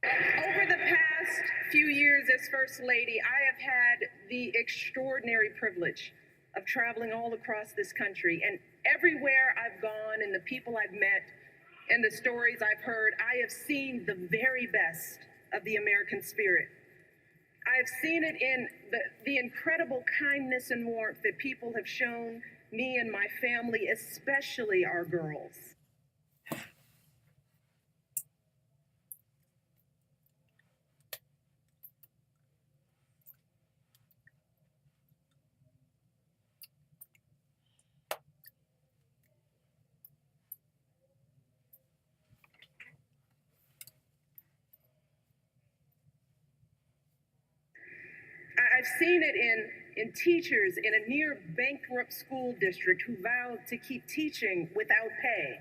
Over the past few years as First Lady, I have had the extraordinary privilege of traveling all across this country. And everywhere I've gone and the people I've met and the stories I've heard, I have seen the very best of the American spirit. I have seen it in the incredible kindness and warmth that people have shown me and my family, especially our girls. I've seen it in teachers in a near bankrupt school district who vowed to keep teaching without pay.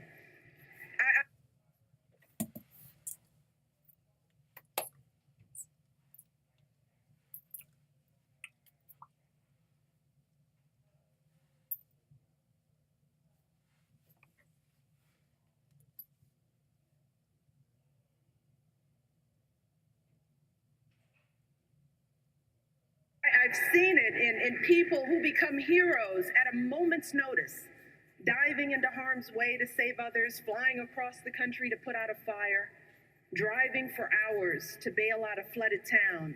I've seen it in people who become heroes at a moment's notice, diving into harm's way to save others, flying across the country to put out a fire, driving for hours to bail out a flooded town.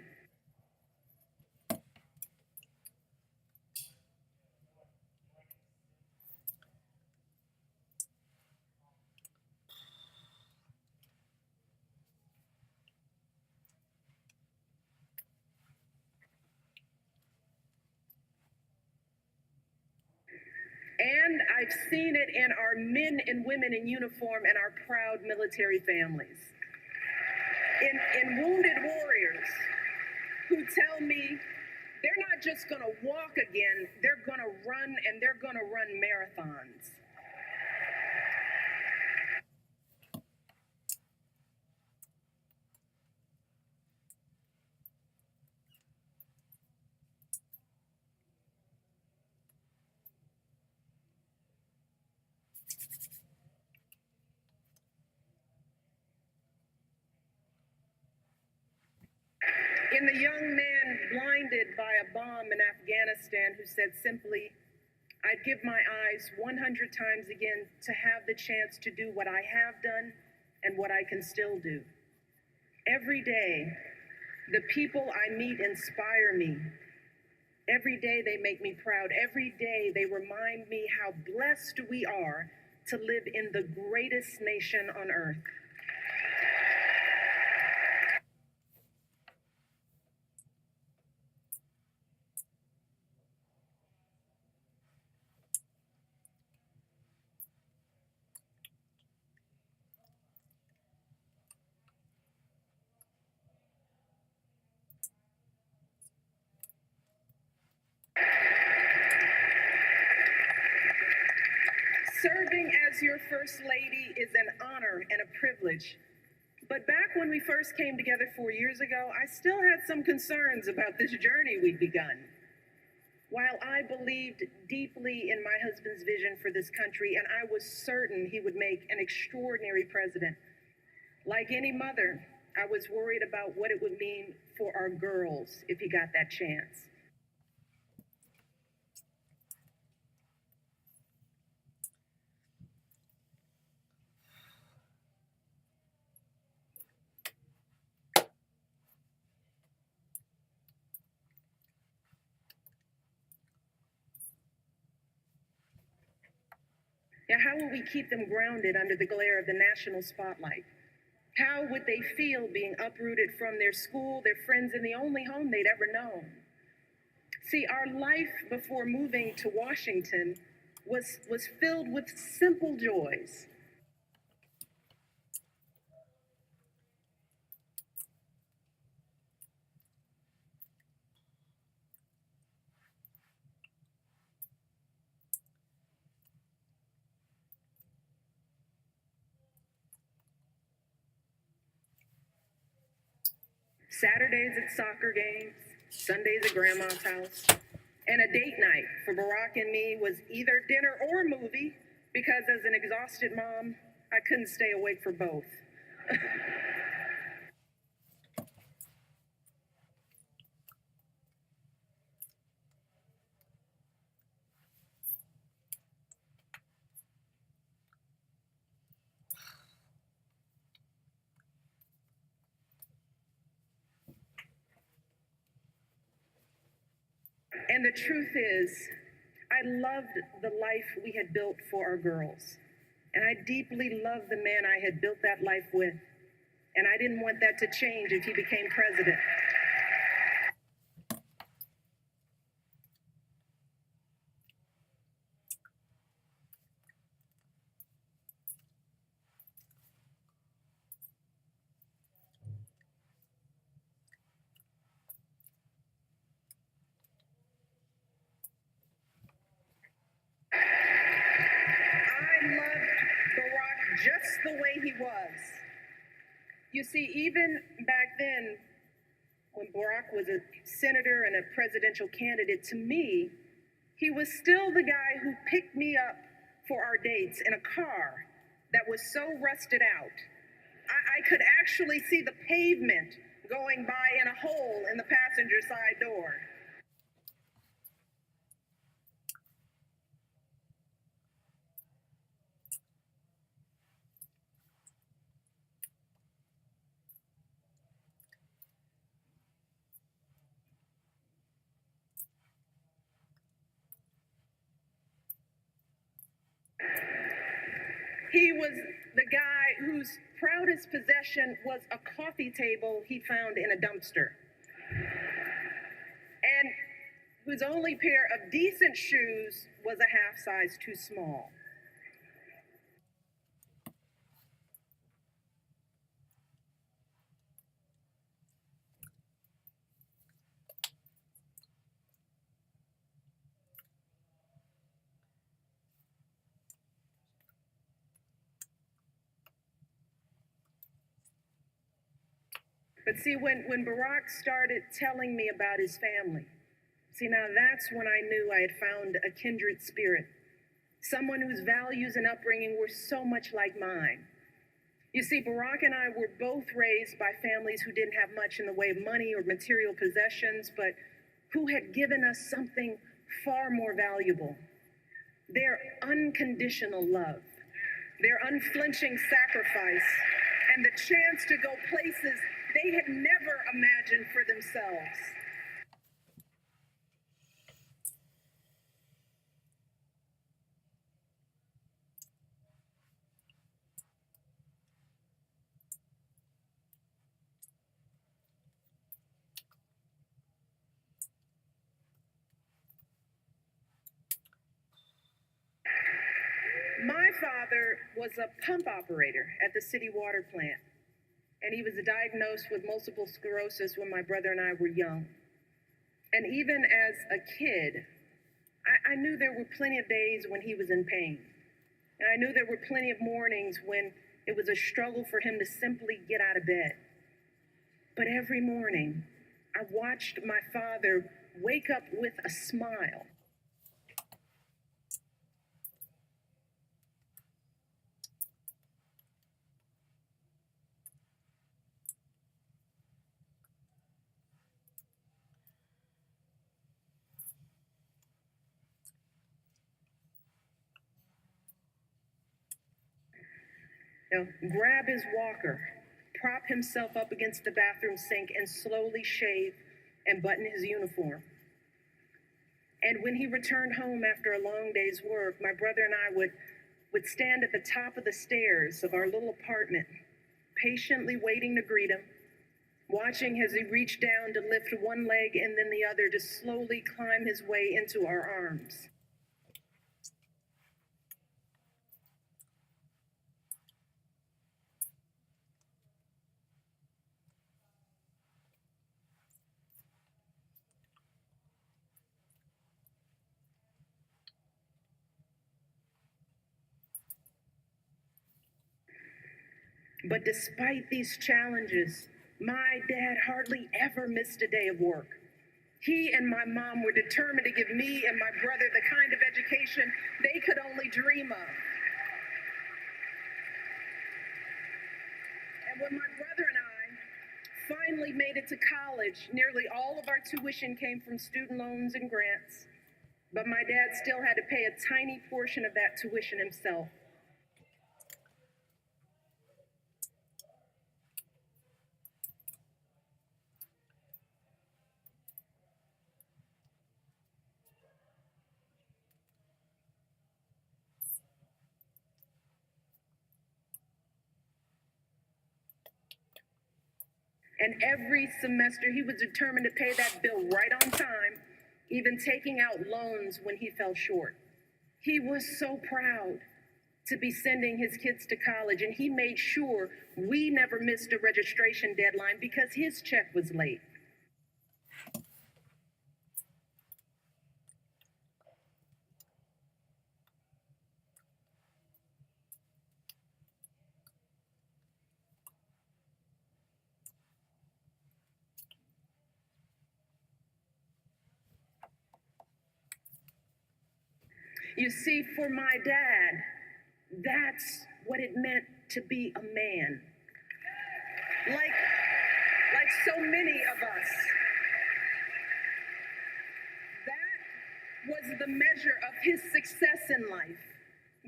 And I've seen it in our men and women in uniform and our proud military families. In wounded warriors who tell me they're not just going to walk again, they're going to run, and they're going to run marathons. In the young man blinded by a bomb in Afghanistan who said simply, I'd give my eyes 100 times again to have the chance to do what I have done and what I can still do. Every day, the people I meet inspire me. Every day they make me proud. Every day they remind me how blessed we are to live in the greatest nation on earth. Serving as your First Lady is an honor and a privilege. But back when we first came together 4 years ago, I still had some concerns about this journey we'd begun. While I believed deeply in my husband's vision for this country, and I was certain he would make an extraordinary president, like any mother, I was worried about what it would mean for our girls if he got that chance. Now, how will we keep them grounded under the glare of the national spotlight? How would they feel being uprooted from their school, their friends, and the only home they'd ever known? See, our life before moving to Washington was filled with simple joys. Saturdays at soccer games, Sundays at grandma's house, and a date night for Barack and me was either dinner or movie, because as an exhausted mom, I couldn't stay awake for both. And the truth is, I loved the life we had built for our girls. And I deeply loved the man I had built that life with. And I didn't want that to change if he became president. I loved Barack just the way he was. You see, even back then, when Barack was a senator and a presidential candidate, to me, he was still the guy who picked me up for our dates in a car that was so rusted out. I could actually see the pavement going by in a hole in the passenger side door. He was the guy whose proudest possession was a coffee table he found in a dumpster, and whose only pair of decent shoes was a half size too small. But see, when Barack started telling me about his family, see, now that's when I knew I had found a kindred spirit, someone whose values and upbringing were so much like mine. You see, Barack and I were both raised by families who didn't have much in the way of money or material possessions, but who had given us something far more valuable: their unconditional love, their unflinching sacrifice, and the chance to go places they had never imagined for themselves. My father was a pump operator at the city water plant, and he was diagnosed with multiple sclerosis when my brother and I were young. And even as a kid, I knew there were plenty of days when he was in pain. And I knew there were plenty of mornings when it was a struggle for him to simply get out of bed. But every morning, I watched my father wake up with a smile. Grab his walker, prop himself up against the bathroom sink, and slowly shave and button his uniform. And when he returned home after a long day's work, my brother and I would stand at the top of the stairs of our little apartment, patiently waiting to greet him, watching as he reached down to lift one leg and then the other to slowly climb his way into our arms. But despite these challenges, my dad hardly ever missed a day of work. He and my mom were determined to give me and my brother the kind of education they could only dream of. And when my brother and I finally made it to college, nearly all of our tuition came from student loans and grants, but my dad still had to pay a tiny portion of that tuition himself. And every semester, he was determined to pay that bill right on time, even taking out loans when he fell short. He was so proud to be sending his kids to college, and he made sure we never missed a registration deadline because his check was late. You see, for my dad, that's what it meant to be a man. Like so many of us, that was the measure of his success in life,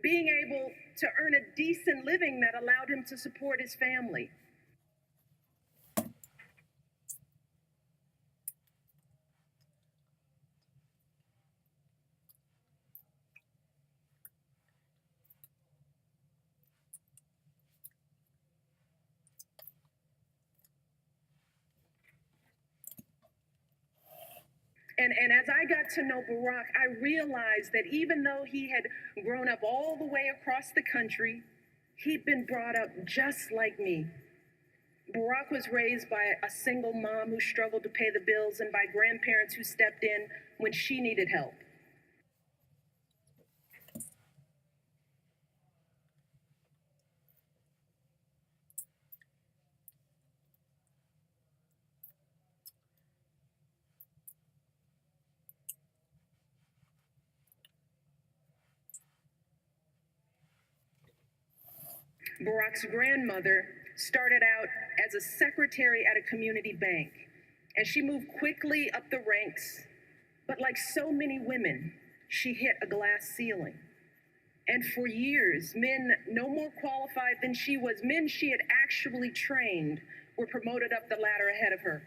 being able to earn a decent living that allowed him to support his family. And as I got to know Barack, I realized that even though he had grown up all the way across the country, he'd been brought up just like me. Barack was raised by a single mom who struggled to pay the bills and by grandparents who stepped in when she needed help. Barack's grandmother started out as a secretary at a community bank, and she moved quickly up the ranks, but like so many women, she hit a glass ceiling. And for years, men no more qualified than she was, men she had actually trained, were promoted up the ladder ahead of her.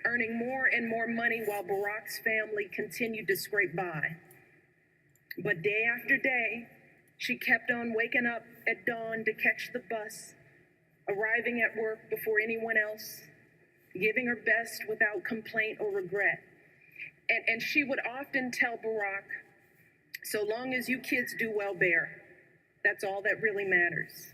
Earning more and more money while Barack's family continued to scrape by. But day after day, she kept on waking up at dawn to catch the bus, arriving at work before anyone else, giving her best without complaint or regret. And she would often tell Barack, so long as you kids do well, Bear, that's all that really matters.